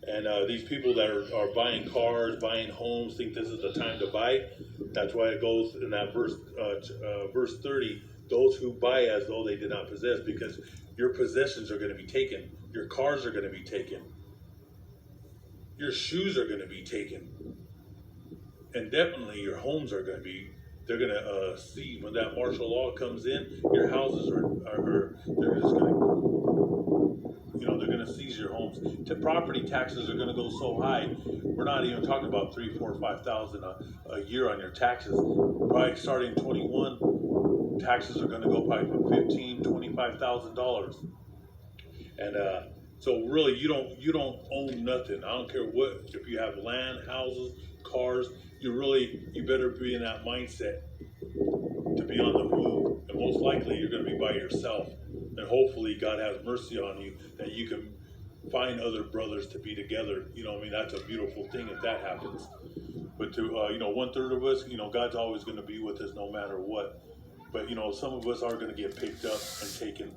And these people that are buying cars, buying homes, think this is the time to buy. That's why it goes in that verse 30, those who buy as though they did not possess, because your possessions are going to be taken. Your cars are going to be taken. Your shoes are going to be taken. And definitely your homes are going to be, they're going to see when that martial law comes in, your houses they're just going to, they're going to seize your homes. Property taxes are going to go so high. We're not even talking about 3, 4, 5,000 a year on your taxes. Probably starting 21, taxes are going to go probably from $15,000, $25,000. And so really, you don't own nothing. I don't care what, if you have land, houses, cars. You better be in that mindset to be on the move. And most likely, you're going to be by yourself. And hopefully, God has mercy on you that you can find other brothers to be together. That's a beautiful thing if that happens. But to 1/3 of us, God's always going to be with us no matter what. But some of us are going to get picked up and taken.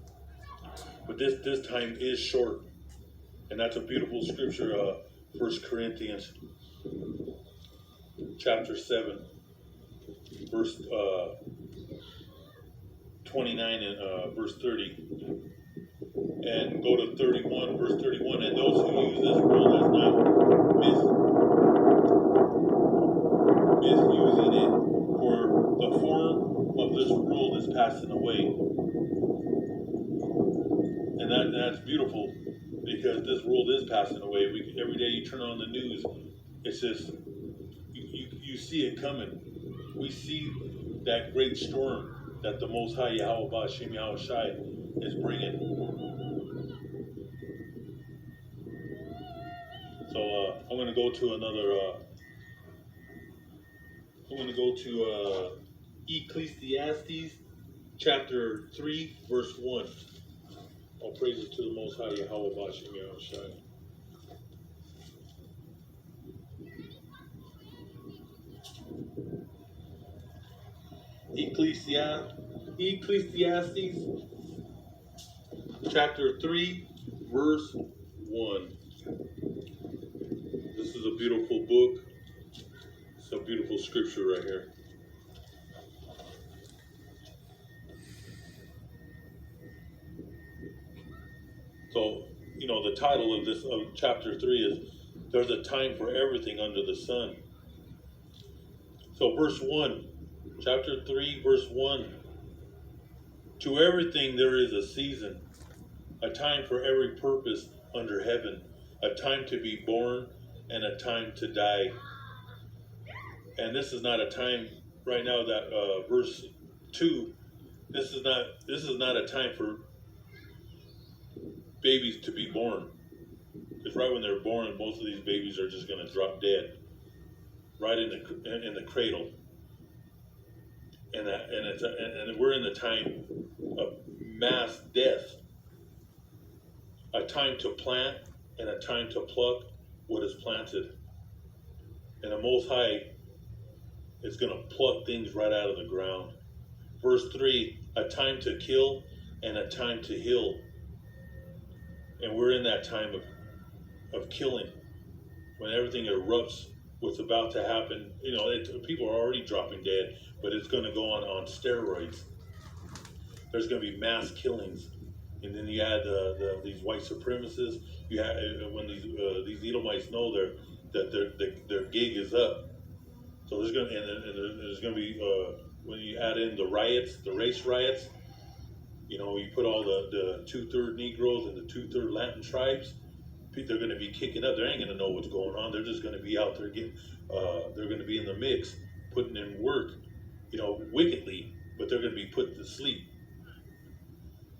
But this time is short. And that's a beautiful scripture, 1 Corinthians chapter 7, verse 29 and verse 30. And go to 31, verse 31. And those who use this world as not misusing it, for the form of this world is passing away. And that's beautiful. Because this world is passing away. Every day you turn on the news, it's just, you see it coming. We see that great storm that the Most High Yahweh Ba'Shem Yahweh Shai is bringing. So I'm going to go to another, I'm going to go to Ecclesiastes chapter 3, verse 1. All praises to the Most High Yahweh Ba'Shem Yahweh Shai. Ecclesiastes chapter 3, verse 1. This is a beautiful book. It's a beautiful scripture right here. So, the title of chapter 3 is There's a Time for Everything Under the Sun. So verse 1, chapter 3, verse 1. To everything there is a season, a time for every purpose under heaven, a time to be born and a time to die. And this is not a time right now that verse 2, this is not a time for babies to be born. Because right when they're born, most of these babies are just going to drop dead, right in the cradle. And we're in the time of mass death, a time to plant and a time to pluck what is planted. And the Most High is going to pluck things right out of the ground. Verse 3, a time to kill and a time to heal. And we're in that time of killing, when everything erupts, what's about to happen. People are already dropping dead, but it's going to go on steroids. There's going to be mass killings. And then you add these white supremacists. You have, when these Edomites know their gig is up. So there's going to be when you add in the riots, the race riots. You put all the 2/3 Negroes and the 2/3 Latin tribes. They're going to be kicking up. They ain't going to know what's going on. They're just going to be out there they're going to be in the mix, putting in work, wickedly, but they're going to be put to sleep.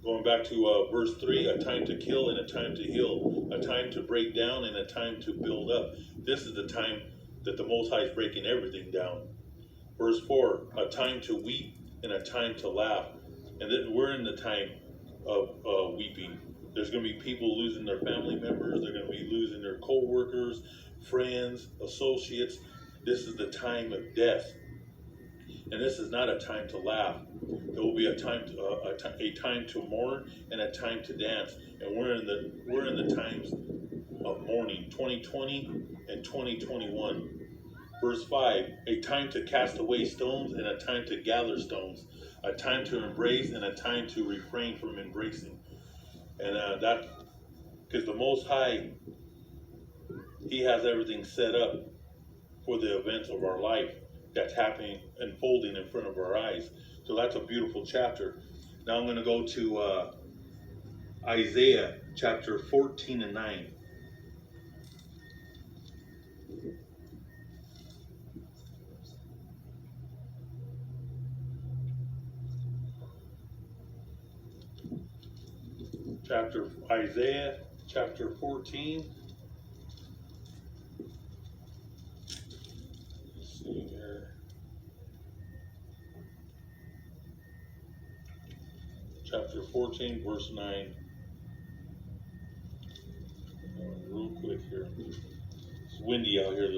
Going back to verse 3, a time to kill and a time to heal, a time to break down and a time to build up. This is the time that the Most High is breaking everything down. Verse 4, a time to weep and a time to laugh. And then we're in the time of weeping. There's going to be people losing their family members. They're going to be losing their co-workers, friends, associates. This is the time of death. And this is not a time to laugh. There will be a time to mourn and a time to dance. And we're in the times of mourning. warning, 2020 and 2021. Verse 5, a time to cast away stones and a time to gather stones, a time to embrace and a time to refrain from embracing. And that, because the Most High, He has everything set up for the events of our life that's happening, unfolding in front of our eyes. So that's a beautiful chapter. Now I'm going to go to Isaiah chapter 14 and 9. Isaiah chapter 14. Let's see here. Chapter 14, verse 9. Real quick here. It's windy out here.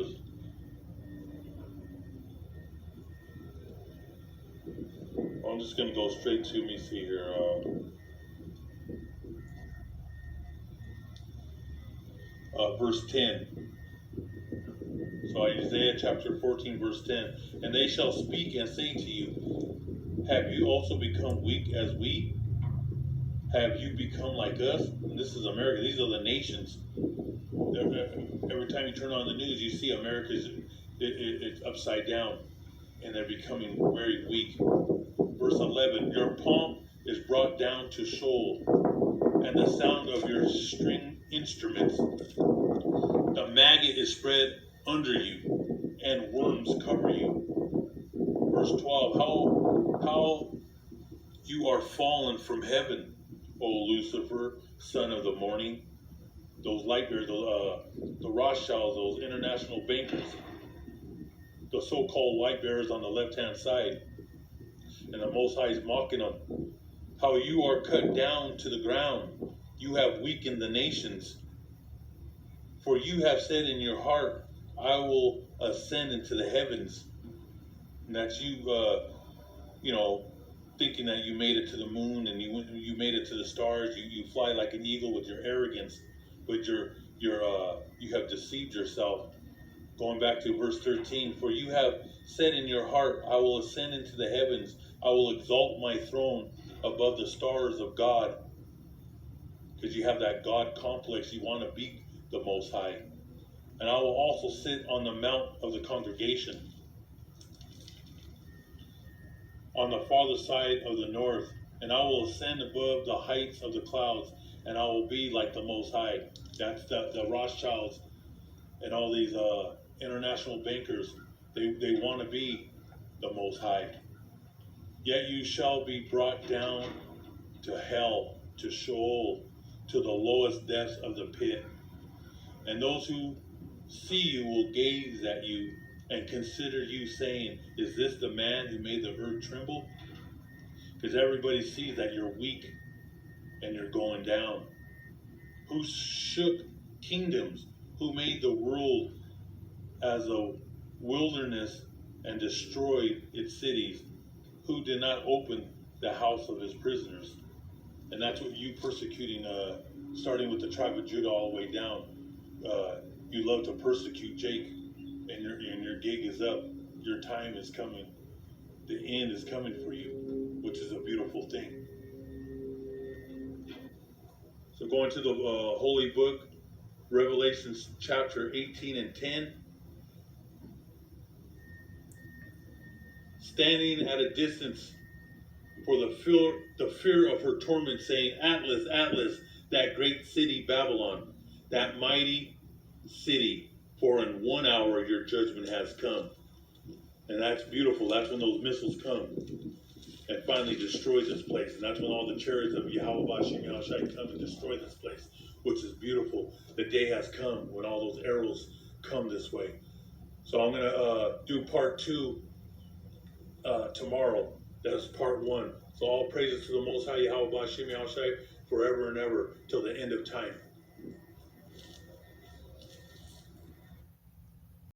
I'm just going to go straight to me. See here. Verse 10. So Isaiah chapter 14, verse 10. And they shall speak and say to you, have you also become weak as we? Have you become like us? And this is America. These are the nations. Every time you turn on the news, you see America's it's upside down, and they're becoming very weak. Verse 11, your pomp is brought down to Sheol, and the sound of your string instruments. The maggot is spread under you, and worms cover you. Verse 12, how you are fallen from heaven, O Lucifer, son of the morning. Those light bearers, the Rothschilds, those international bankers, the so-called light bearers on the left-hand side, and the Most High is mocking them. How you are cut down to the ground. You have weakened the nations. For you have said in your heart, I will ascend into the heavens. And that's you, thinking that you made it to the moon and you made it to the stars. You fly like an eagle with your arrogance, but you have deceived yourself. Going back to verse 13, for you have said in your heart, I will ascend into the heavens. I will exalt my throne above the stars of God. Because you have that God complex. You want to be the Most High. And I will also sit on the mount of the congregation, on the farther side of the north, and I will ascend above the heights of the clouds, and I will be like the Most High. That's the Rothschilds and all these international bankers. They want to be the Most High. Yet you shall be brought down to hell, to Sheol, to the lowest depths of the pit. And those who see you will gaze at you and consider you, saying, is this the man who made the earth tremble? Because everybody sees that you're weak and you're going down. Who shook kingdoms, who made the world as a wilderness and destroyed its cities, who did not open the house of his prisoners. And that's what you persecuting, starting with the tribe of Judah all the way down. You love to persecute Jake, and your gig is up. Your time is coming. The end is coming for you, which is a beautiful thing. So going to the holy book, Revelation chapter 18 and 10. Standing at a distance for the fear of her torment, saying, Atlas, Atlas, that great city Babylon, that mighty city, for in 1 hour your judgment has come. And that's beautiful. That's when those missiles come and finally destroy this place. And that's when all the chariots of Yahweh Bashim Yahushai come and destroy this place, which is beautiful. The day has come when all those arrows come this way. So I'm going to do part 2 tomorrow. That's part 1. So all praises to the Most High Yahweh Bashim Yahushai forever and ever till the end of time.